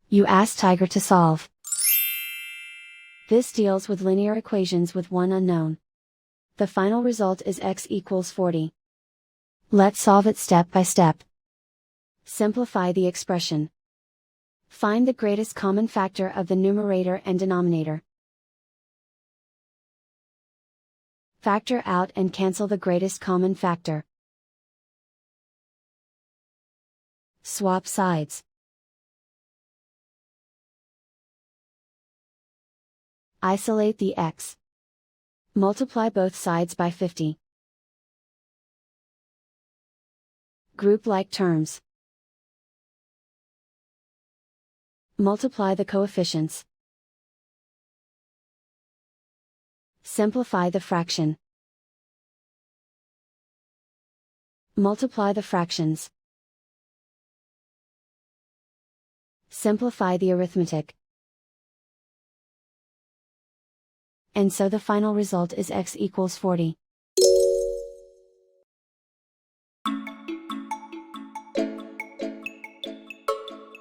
You ask Tiger to solve. This deals with linear equations with one unknown. The final result is x equals 40. Let's solve it step by step. Simplify the expression. Find the greatest common factor of the numerator and denominator. Factor out and cancel the greatest common factor. Swap sides. Isolate the x. Multiply both sides by 50. Group like terms. Multiply the coefficients. Simplify the fraction. Multiply the fractions. Simplify the arithmetic. And so the final result is x equals 40.